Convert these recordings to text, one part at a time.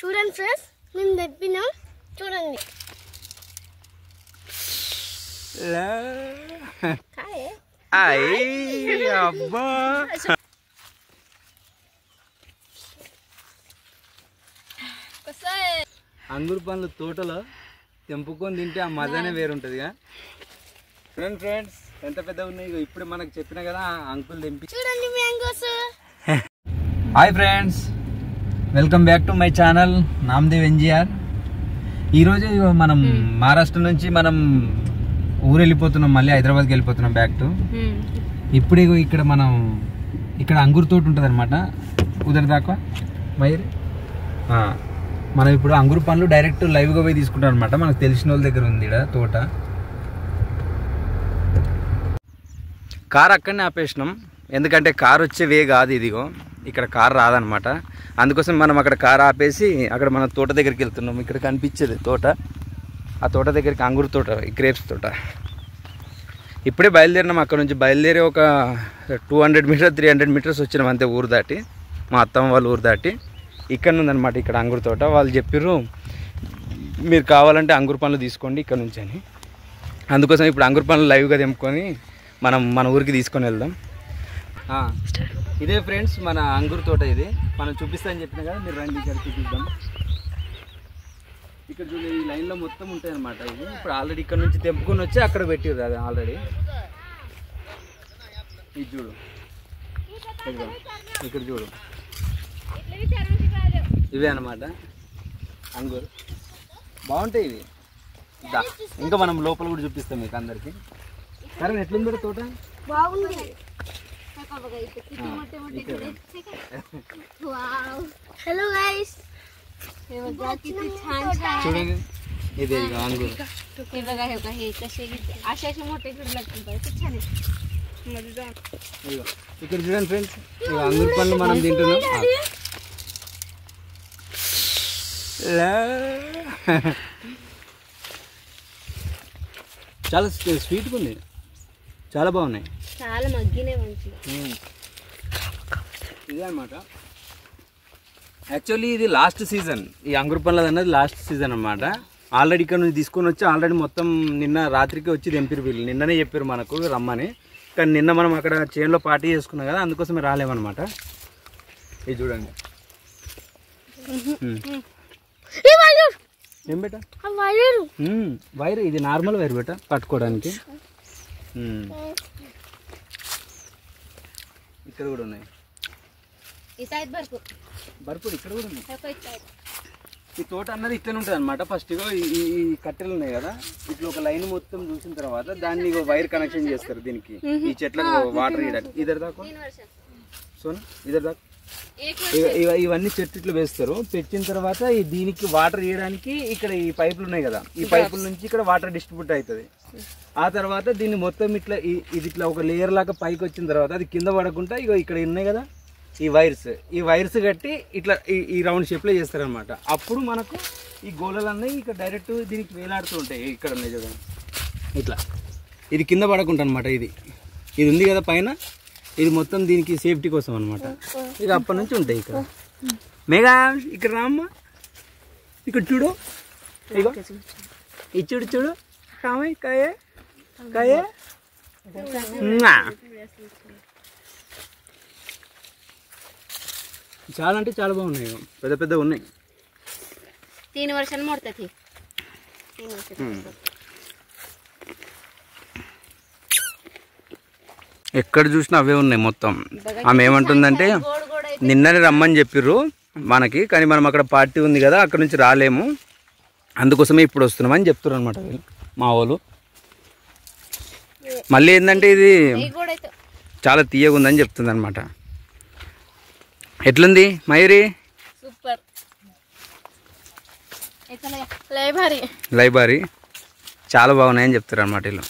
చూడండి ఫ్రెండ్స్, మేము తెప్పినాం చూడండి. అబ్బా అంగురు పండ్లు తోటలో తెంపుకొని తింటే ఆ మజానే వేరుంటుందిగా. ఫ్రెండ్స్ ఎంత పెద్ద ఉన్నాయి ఇప్పుడు మనకు చెప్పిన కదా అంకుల్ తెంపి చూడండి mangoes. Hi friends, welcome back to my channel Namdev NGR. ఈరోజు మనం మహారాష్ట్ర నుంచి మనం ఊరు వెళ్ళిపోతున్నాం, మళ్ళీ హైదరాబాద్కి వెళ్ళిపోతున్నాం బ్యాక్ టు. ఇప్పుడు ఇక్కడ మనం ఇక్కడ అంగురు తోట ఉంటుంది అనమాట, ఉదర్ దాకా వైర్. మనం ఇప్పుడు అంగురు పండ్లు డైరెక్ట్ లైవ్గా పోయి తీసుకుంటాం అనమాట. మనకు తెలిసిన వాళ్ళ దగ్గర ఉంది ఇక్కడ తోట. కార్ అక్కడనే ఆపేసినాం, ఎందుకంటే కార్ వచ్చే వే కాదు ఇదిగో, ఇక్కడ కార్ రాదనమాట. అందుకోసం మనం అక్కడ కార్ ఆపేసి అక్కడ మన తోట దగ్గరికి వెళ్తున్నాం. ఇక్కడ కనిపించేది తోట, ఆ తోట దగ్గరికి అంగురు తోట, గ్రేప్స్ తోట. ఇప్పుడే బయలుదేరినాం, అక్కడ నుంచి బయలుదేరి ఒక 200 మీటర్స్ 300 మీటర్స్ వచ్చినాం అంతే ఊరు దాటి, మా అత్తమ్మ వాళ్ళ ఊరు దాటి. ఇక్కడ ఉందన్నమాట ఇక్కడ అంగురు తోట. వాళ్ళు చెప్పారు మీరు కావాలంటే అంగురు పండ్లు తీసుకోండి ఇక్కడ నుంచి అని. అందుకోసం ఇప్పుడు అంగురు పండ్లు లైవ్గా తెంపుకొని మనం మన ఊరికి తీసుకొని వెళ్దాం. ఇదే ఫ్రెండ్స్ మన అంగురు తోట, ఇది మనం చూపిస్తామని చెప్పినా కదా, మీరు రండి ఇక్కడ చూపిద్దాం. ఇక్కడ చూడండి ఈ లైన్లో మొత్తం ఉంటాయి అన్నమాట. ఇది ఇప్పుడు ఆల్రెడీ ఇక్కడ నుంచి తెంపుకొని వచ్చి అక్కడ పెట్టిర్రు అది ఆల్రెడీ. ఇది చూడు, ఇక్కడ చూడు, ఇవే అన్నమాట అంగూరు. బాగుంటాయి ఇవి. ఇంకా మనం లోపల కూడా చూపిస్తాం మీకు అందరికి. సరే ఎట్లుంది తోట? బాగుంది. హలో గైస్, చూడండి ఇదే అంగూరు. ఇక్కడ చూడండి ఫ్రెండ్స్, అంగూరు పండ్లు మనం తింటున్నాం. చాలా స్వీట్గా ఉంది, చాలా బాగున్నాయి, చాలా మగ్గినాయి మంచిగా. ఇదే అనమాట. యాక్చువల్లీ ఇది లాస్ట్ సీజన్, ఈ అంగురు పండ్లది అన్నది లాస్ట్ సీజన్ అనమాట. ఆల్రెడీ ఇక్కడ నుంచి తీసుకొని వచ్చి ఆల్రెడీ మొత్తం నిన్న రాత్రికి వచ్చి తెంపిరు వీళ్ళు. నిన్ననే చెప్పారు మనకు రమ్మని, కానీ నిన్న మనం అక్కడ చేనులో పార్టీ చేసుకున్నాం కదా, అందుకోసమే రాలేమన్నమాట. ఇది చూడండి ఏం బేట వైర్, ఇది నార్మల్ వైర్ బేట పట్టుకోవడానికి. ఇక్కడ కూడా ఉన్నాయి బర్పుడు, ఇక్కడ కూడా ఉన్నాయి. ఈ తోట అన్నది ఇట్లనే ఉంటుంది అనమాట. ఫస్ట్ ఇగో ఈ కట్టెలు ఉన్నాయి కదా, ఇట్లా ఒక లైన్ మొత్తం చూసిన తర్వాత దాన్ని వైర్ కనెక్షన్ చేస్తారు దీనికి, ఈ చెట్లకు వాటర్ ఇవ్వడానికి. ఇద్దరు దాకా సోన్ ఇద్దరు దాకా ఇవన్నీ చెట్లు ఇట్లా వేస్తారు. పెట్టిన తర్వాత దీనికి వాటర్ ఇవ్వడానికి ఇక్కడ ఈ పైపులు ఉన్నాయి కదా, ఈ పైపుల నుంచి ఇక్కడ వాటర్ డిస్ట్రిబ్యూట్ అవుతుంది. ఆ తర్వాత దీన్ని మొత్తం ఇట్లా ఇది ఇట్లా ఒక లేయర్ లాగా పైకి వచ్చిన తర్వాత అది కింద పడకుండా ఇగో ఇక్కడ ఉన్నాయి కదా ఈ వైర్స్ కట్టి ఇట్లా ఈ రౌండ్ షేప్లో చేస్తారనమాట. అప్పుడు మనకు ఈ గోళలు అన్నీ ఇక్కడ డైరెక్ట్ దీనికి వేలాడుతూ ఉంటాయి. ఇక్కడ ఉన్నాయి చూడండి ఇట్లా, ఇది కింద పడకుండా అనమాట. ఇది ఉంది కదా పైన, ఇది మొత్తం దీనికి సేఫ్టీ కోసం అనమాట. ఇది అప్పటి నుంచి ఉంటాయి ఇక్కడ. మేఘా ఇక్కడ రామ్మ, ఇక్కడ చూడు, ఇగో ఇది చూడు చూడు కామయ్య కాయే కాయే. చాలా అంటే చాలా బాగున్నాయి, పెద్ద పెద్ద ఉన్నాయి. 3 वर्षांनी मोडतात हे. ఎక్కడ చూసినా అవే ఉన్నాయి మొత్తం. ఆమె ఏమంటుందంటే నిన్ననే రమ్మని చెప్పిర్రు మనకి, కానీ మనం అక్కడ పార్టీ ఉంది కదా అక్కడ నుంచి రాలేము, అందుకోసమే ఇప్పుడు వస్తున్నామని చెప్తున్నారు అనమాట వీళ్ళు మా వాళ్ళు. మళ్ళీ ఏంటంటే ఇది చాలా తీయగా ఉందని చెప్తుంది అనమాట. ఎట్లుంది మయూరి? సూపర్, లైబారీ చాలా బాగున్నాయని చెప్తారు అనమాట వీళ్ళు.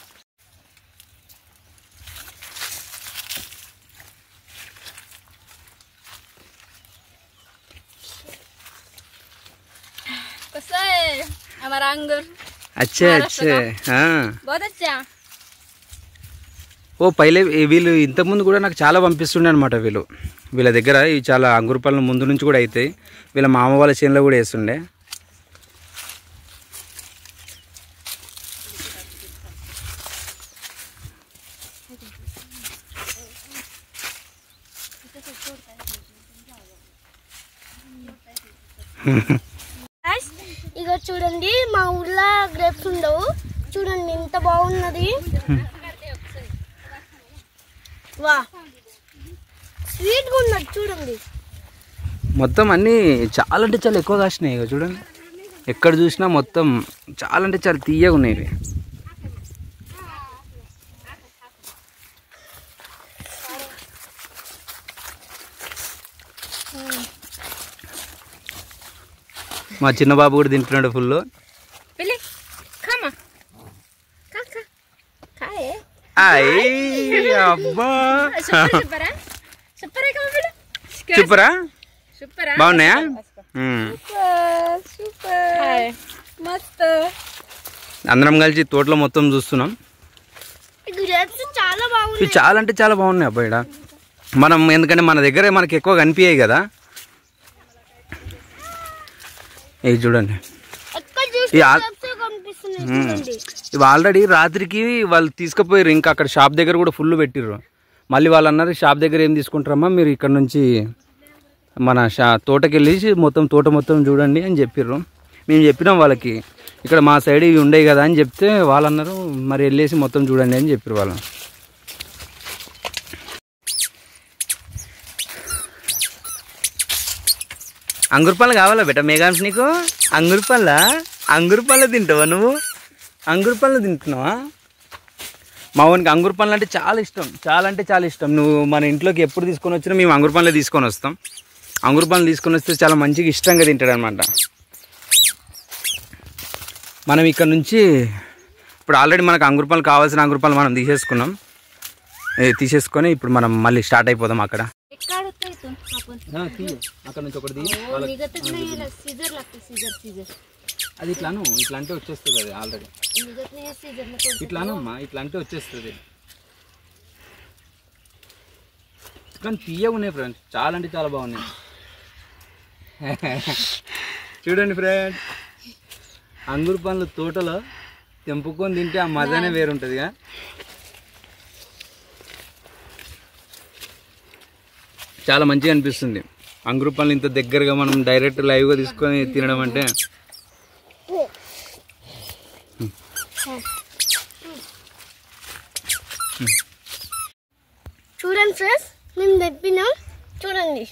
అచ్చా అచ్చా, ఓ పైలే వీళ్ళు ఇంతకుముందు కూడా నాకు చాలా పంపిస్తుండే అనమాట వీళ్ళు. వీళ్ళ దగ్గర ఇవి చాలా అంగుర పళ్ళు ముందు నుంచి కూడా అవుతాయి. వీళ్ళ మామ వాళ్ళ చేనులో కూడా వేస్తుండే. ఇక చూడండి మా ఊర్లో గ్రేప్స్ ఉండవు, చూడండి ఎంత బాగున్నది. వా స్వీట్ గా ఉన్నది చూడండి. మొత్తం అన్నీ చాలా అంటే చాలా ఎక్కువ కాసినాయి. ఇక చూడండి ఎక్కడ చూసినా మొత్తం చాలా అంటే చాలా తీయగా ఉన్నాయి ఇవి. మా చిన్న బాబు కూడా తింటున్నాడు ఫుల్. అబ్బా సూపరా, బాగున్నాయా? అందరం కలిసి తోటలో మొత్తం చూస్తున్నాం. ఇవి చాలా అంటే చాలా బాగున్నాయి అబ్బా. ఇక్కడ మనం ఎందుకంటే మన దగ్గర మనకి ఎక్కువ కనిపించాయి కదా. ఇవి చూడండి, ఇవి ఆల్రెడీ రాత్రికి వాళ్ళు తీసుకుపోయారు. ఇంకా అక్కడ షాప్ దగ్గర కూడా ఫుల్ పెట్టిర్రు. మళ్ళీ వాళ్ళు అన్నారు షాప్ దగ్గర ఏం తీసుకుంటారమ్మా మీరు ఇక్కడ నుంచి మన తోటకి వెళ్ళేసి మొత్తం తోట మొత్తం చూడండి అని చెప్పిర్రు. మేము చెప్పినాం వాళ్ళకి ఇక్కడ మా సైడ్ ఇవి ఉండేవి కదా అని చెప్తే వాళ్ళు అన్నారు మరి వెళ్ళేసి మొత్తం చూడండి అని చెప్పారు వాళ్ళు. అంగురపళ్ళు కావాలా బెట మేఘాంశ్ నీకు? అంగురపళ్ళు తింటావా నువ్వు? అంగురపళ్ళు తింటున్నావా? మా వానికి అంగురపళ్ళు అంటే చాలా ఇష్టం, చాలా అంటే చాలా ఇష్టం. నువ్వు మన ఇంట్లోకి ఎప్పుడు తీసుకొని వచ్చినా మేము అంగురపళ్ళే తీసుకొని వస్తాం. అంగురపళ్ళు తీసుకొని వస్తే చాలా మంచిగా ఇష్టంగా తింటాడు అనమాట. మనం ఇక్కడ నుంచి ఇప్పుడు ఆల్రెడీ మనకు అంగురపళ్ళు కావాల్సిన అంగురపళ్ళు మనం తీసేసుకొని ఇప్పుడు మనం మళ్ళీ స్టార్ట్ అయిపోదాం. అక్కడ అక్కడ నుంచి ఒకటి అది ఇట్లాను ఇట్లా అంటే వచ్చేస్తుంది. అది ఆల్రెడీ ఇట్లానమ్మా ఇట్లా అంటే వచ్చేస్తుంది. కానీ తీయగా ఉన్నాయి ఫ్రెండ్స్, చాలా అంటే చాలా బాగున్నాయి. చూడండి ఫ్రెండ్స్, అంగుర పండ్లు తోటలో తెంపుకొని తింటే ఆ మజానే వేరుంటుందిగా. చాలా మంచిగా అనిపిస్తుంది అంగుర పండ్లు ఇంత దగ్గరగా మనం డైరెక్ట్ లైవ్గా తీసుకొని తినడం అంటే. చూడండి ఫ్రెండ్స్, మేము తెప్పినాం చూడండి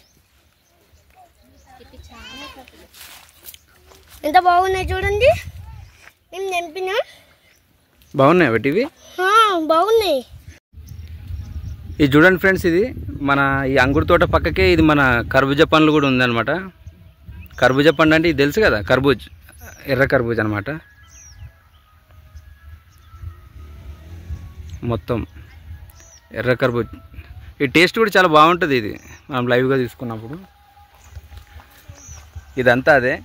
ఎంత బాగున్నాయి. చూడండి మేము తెంపినాం. బాగున్నాయి బట్ ఇవి బాగున్నాయి. ఇది చూడండి ఫ్రెండ్స్, ఇది మన ఈ అంగుర తోట పక్కకే ఇది మన కర్బూజ పండ్లు కూడా ఉందన్నమాట. కర్బూజ పండు అంటే ఇది తెలుసు కదా, కర్బూజ్, ఎర్ర కర్బూజ్ అనమాట. మొత్తం ఎర్ర కర్బూజ్. ఈ టేస్ట్ కూడా చాలా బాగుంటుంది ఇది మనం లైవ్గా తీసుకున్నప్పుడు. ఇదంతా అదే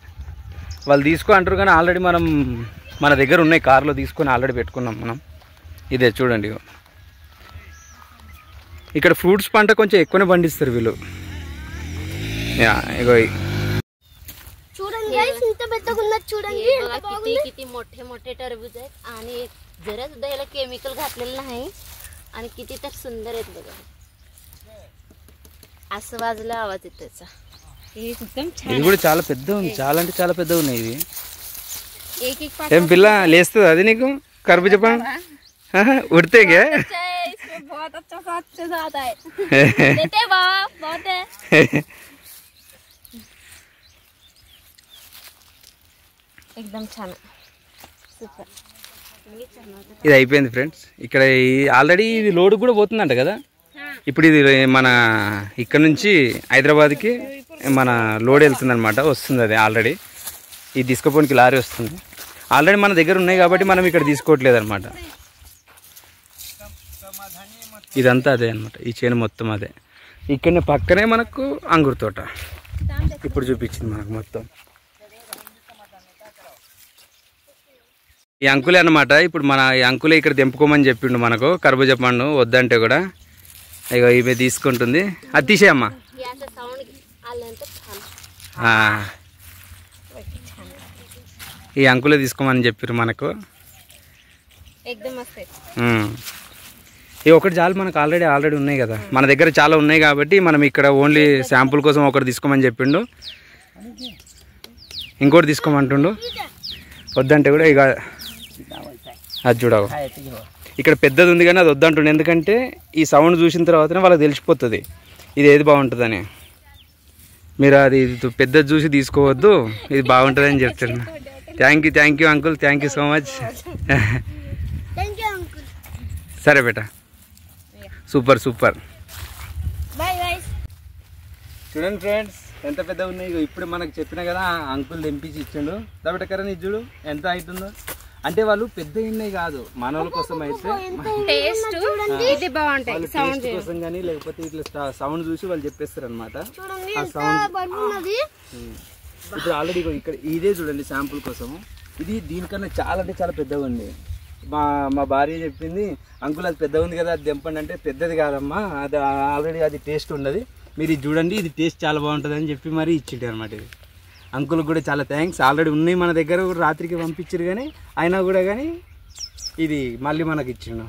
వాళ్ళు తీసుకో అంటారు కానీ ఆల్రెడీ మనం మన దగ్గర ఉన్నాయి, కార్లో తీసుకొని ఆల్రెడీ పెట్టుకున్నాం మనం. ఇదే చూడండి, ఇక్కడ ఫ్రూట్స్ పంట కొంచెం ఎక్కువనే పండిస్తారు వీళ్ళు. ఇగో చూడండి ఇంత పెద్దగా ఉన్నది చూడండి. किती मोठे मोठे टरबूज आहेत आणि जरा सुद्धा याला केमिकल घातलेलं नाही आणि किती तर सुंदर आहेत बघा. असं वाजला आवाज येतो त्याचा. ఇది కూడా చాలా పెద్ద ఉంది, చాలా అంటే చాలా పెద్దగా ఉన్నాయి ఇవి. ఏం పిల్ల లేస్తుంది అది నీకు కర్బూజ పండు ఉడితే बहुत अच्छा स्वाद से आता है देते बाप बहुत है एकदम छान సూపర్. ఇది అయిపోయింది ఫ్రెండ్స్. ఇక్కడ ఆల్రెడీ ఇది లోడ్ కూడా పోతుందంట కదా. ఇప్పుడు ఇది మన ఇక్కడ నుంచి హైదరాబాద్కి మన లోడ్ వెళ్తుంది అనమాట, వస్తుంది అది ఆల్రెడీ. ఇది తీసుకుపోనికి లారీ వస్తుంది. ఆల్రెడీ మన దగ్గర ఉన్నాయి కాబట్టి మనం ఇక్కడ తీసుకోవట్లేదు అనమాట. ఇదంతా అదే అనమాట, ఈ చేను మొత్తం అదే. ఇక్కడనే పక్కనే మనకు అంగుర తోట ఇప్పుడు చూపించింది మనకు మొత్తం. ఈ అంకులే అనమాట. ఇప్పుడు మన ఈ అంకులే ఇక్కడ తెంపుకోమని చెప్పిండు మనకు కర్బూజ పండు వద్దంటే కూడా. ఇక ఇవి తీసుకుంటుంది. అది తీసేయమ్మా, याचा साऊंड आल्यानंतर छान ఈ అంకులే తీసుకోమని చెప్పారు మనకు. एकदम मस्त आहे. ఈ ఒకటి చాలు మనకు ఆల్రెడీ ఉన్నాయి కదా మన దగ్గర చాలా ఉన్నాయి కాబట్టి మనం ఇక్కడ ఓన్లీ శాంపుల్ కోసం ఒకటి తీసుకోమని చెప్పిండు. ఇంకోటి తీసుకోమంటుండు. వద్దంటే కూడా ఇక అది చూడవు ఇక్కడ పెద్దది ఉంది కానీ అది వద్దంటుండు. ఎందుకంటే ఈ సౌండ్ చూసిన తర్వాతనే వాళ్ళకి తెలిసిపోతుంది ఇది ఏది బాగుంటుందని. మీరు అది పెద్దది చూసి తీసుకోవద్దు, ఇది బాగుంటుందని చెప్తున్నా. Thank you uncle, thank you so much. సరే బేటా, సూపర్. చూడండి ఫ్రెండ్స్ ఎంత పెద్దగా ఉన్నాయి. ఇప్పుడు మనకు చెప్పిన కదా అంకుల్ తెంపించి ఇచ్చిండు. దబెటకర నిజుడు ఎంత అవుతుందో. అంటే వాళ్ళు పెద్ద ఉన్నాయి కాదు, మన వాళ్ళ కోసం అయితే టేస్ట్ కోసం కానీ లేకపోతే ఇట్లా సౌండ్ చూసి వాళ్ళు చెప్పేస్తారు అనమాట. ఇప్పుడు ఆల్రెడీ ఇక్కడ ఇదే చూడండి శాంపుల్ కోసము. ఇది దీనికన్నా చాలా అంటే చాలా పెద్దగా ఉంది. మా భార్య చెప్పింది అంకుల్ అది పెద్దగా ఉంది కదా అది తెంపండి అంటే పెద్దది కాదమ్మా, అది ఆల్రెడీ అది టేస్ట్ ఉండదు, మీరు ఇది చూడండి ఇది టేస్ట్ చాలా బాగుంటుంది అని చెప్పి మరీ ఇచ్చిండు అనమాట. ఇది అంకుల్కి కూడా చాలా థ్యాంక్స్. ఆల్రెడీ ఉన్నాయి మన దగ్గర, రాత్రికి పంపించారు కానీ అయినా కూడా కానీ ఇది మళ్ళీ మనకి ఇచ్చిండు.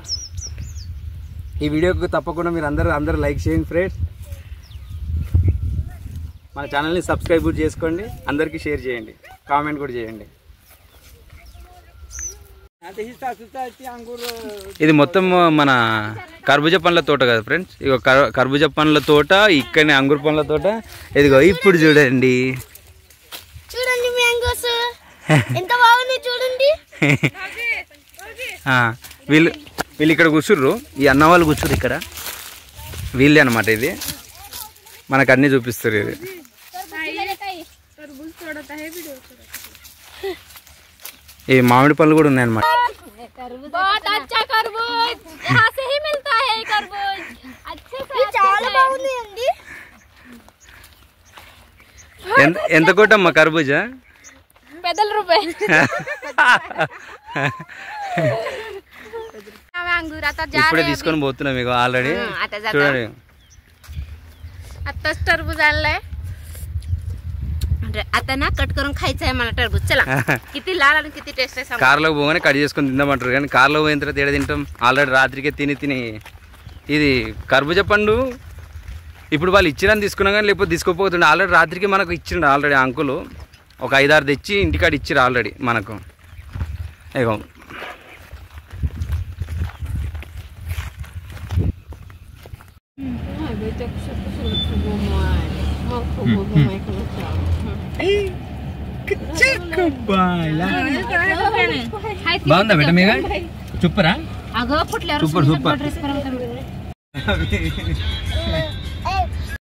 ఈ వీడియోకి తప్పకుండా మీరు అందరూ లైక్ చేయండి ఫ్రెండ్స్. మన ఛానల్ని సబ్స్క్రైబ్ కూడా చేసుకోండి, అందరికీ షేర్ చేయండి, కామెంట్ కూడా చేయండి. ఇది మొత్తం మన కర్బూజా పండ్ల తోట కదా ఫ్రెండ్స్. ఇక కర్బూజా పండ్ల తోట, ఇక్కడనే అంగుర పండ్ల తోట. ఇదిగో ఇప్పుడు చూడండి మ్యాంగోస్ ఎంత బాగుంది చూడండి. వీళ్ళు ఇక్కడ కూర్చుర్రు, ఈ అన్న వాళ్ళు కూర్చుర్రు ఇక్కడ, వీళ్ళే అనమాట. ఇది మనకు అన్నీ చూపిస్తారు. ఇది ఈ మామిడి పళ్ళు కూడా ఉన్నాయన్నమాట. ఎంత కోటమ్మా కర్బూజా? ₹10. इपड़े తీసుకొని పోతున్నాం ఇగో ఆల్రెడీ చూడండి आताच टरबूज आणलाय आता ना कट करून खायचं आहे मला टरबूज चला किती लाल आणि किती टेस्ट आहे కార్లో పోగానే కట్ చేసుకొని తిందామంటారు కానీ కార్లో పోయిన తర్వాత ఏడ తింటాం ఆల్రెడీ రాత్రికే తిని ఇది కర్బూజా పండు ఇప్పుడు వాళ్ళు ఇచ్చిరని తీసుకున్నా కానీ లేకపోతే తీసుకోపోతుండే ఆల్రెడీ రాత్రికి మనకు ఇచ్చిండు ఆల్రెడీ అంకులు ఒక 5-6 తెచ్చి ఇంటికాడ ఇచ్చిరు ఆల్రెడీ మనకు ఇగో బాగుందా బేట మీగా చూపరా अगं फुटल्यावर సూపర్ ड्रेस करा